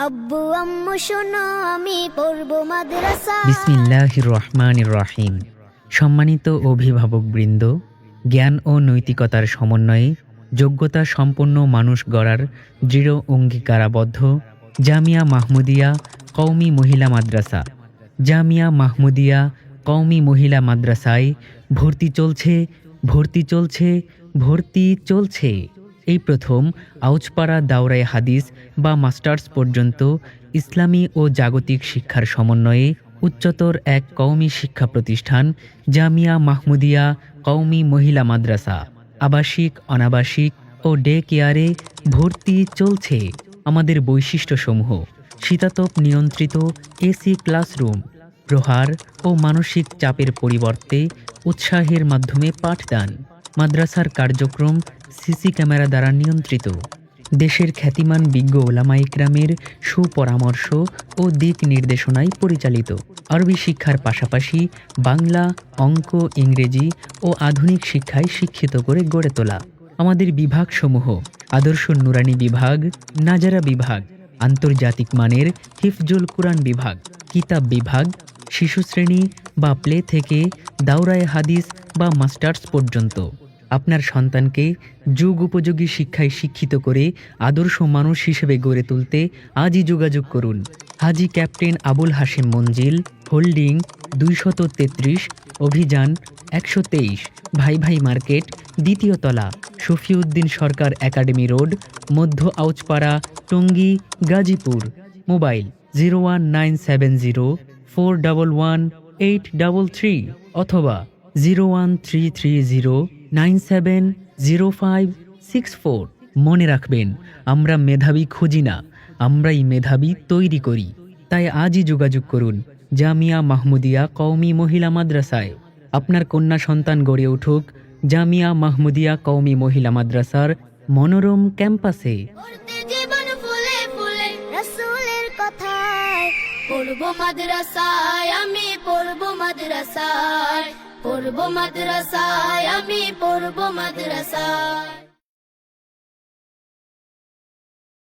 আব্বু আম্মু শোনো আমি পড়বো মাদ্রাসা। বিসমিল্লাহির রহমানির রহিম। সম্মানিত অভিভাবকবৃন্দ, জ্ঞান ও নৈতিকতার সমন্বয়ে যোগ্যতা সম্পন্ন মানুষ গড়ার দৃঢ় অঙ্গীকারাবদ্ধ জামিয়া মাহমুদিয়া কওমি মহিলা মাদ্রাসা। জামিয়া মাহমুদিয়া কওমি মহিলা মাদ্রাসায় ভর্তি চলছে, ভর্তি চলছে, ভর্তি চলছে। এই প্রথম আউচপাড়া দাওরায়ে হাদিস বা মাস্টার্স পর্যন্ত ইসলামী ও জাগতিক শিক্ষার সমন্বয়ে উচ্চতর এক কওমি শিক্ষা প্রতিষ্ঠান জামিয়া মাহমুদিয়া কওমি মহিলা মাদ্রাসা। আবাসিক, অনাবাসিক ও ডে কেয়ারে ভর্তি চলছে। আমাদের বৈশিষ্ট্যসমূহ: শীতাতপ নিয়ন্ত্রিত এসি ক্লাসরুম, প্রহার ও মানসিক চাপের পরিবর্তে উৎসাহের মাধ্যমে পাঠদান। মাদ্রাসার কার্যক্রম সিসি ক্যামেরা দ্বারা নিয়ন্ত্রিত। দেশের খ্যাতিমান বিজ্ঞ ওলামা ইকরামের সুপরামর্শ ও দিক নির্দেশনায় পরিচালিত। আরবি শিক্ষার পাশাপাশি বাংলা, অঙ্ক, ইংরেজি ও আধুনিক শিক্ষায় শিক্ষিত করে গড়ে তোলা। আমাদের বিভাগসমূহ: আদর্শ নুরানি বিভাগ, নাজারা বিভাগ, আন্তর্জাতিক মানের হিফজুল কুরআন বিভাগ, কিতাব বিভাগ, শিশু শ্রেণী বা প্লে থেকে দাওরায়ে হাদিস বা মাস্টার্স পর্যন্ত। আপনার সন্তানকে যুগ উপযোগী শিক্ষায় শিক্ষিত করে আদর্শ মানুষ হিসেবে গড়ে তুলতে আজই যোগাযোগ করুন। হাজী ক্যাপ্টেন আবুল হাশেম মঞ্জিল, হোল্ডিং 233, অভিযান 123, ভাই ভাই মার্কেট, দ্বিতীয় তলা, শফিউদ্দিন সরকার একাডেমি রোড, মধ্য আউচপাড়া, টঙ্গী, গাজীপুর। মোবাইল 01970411833 অথবা 01330970564। মনে রাখবেন, আমরা মেধাবী খুঁজি না, আমরাই মেধাবী তৈরি করি। তাই আজই যোগাযোগ করুন জামিয়া মাহমুদিয়া কওমি মহিলা মাদ্রাসায়। আপনার কন্যা সন্তান গড়ে উঠুক জামিয়া মাহমুদিয়া কওমি মহিলা মাদ্রাসার মনোরম ক্যাম্পাসে। পড়তে জীবন ফুলে ফুলে রাসূলের কথায়, পড়বো মাদ্রাসায় আমি পড়বো মাদ্রাসায়, পড়বো মাদ্রাসায় আমি পড়বো মাদ্রাসায়।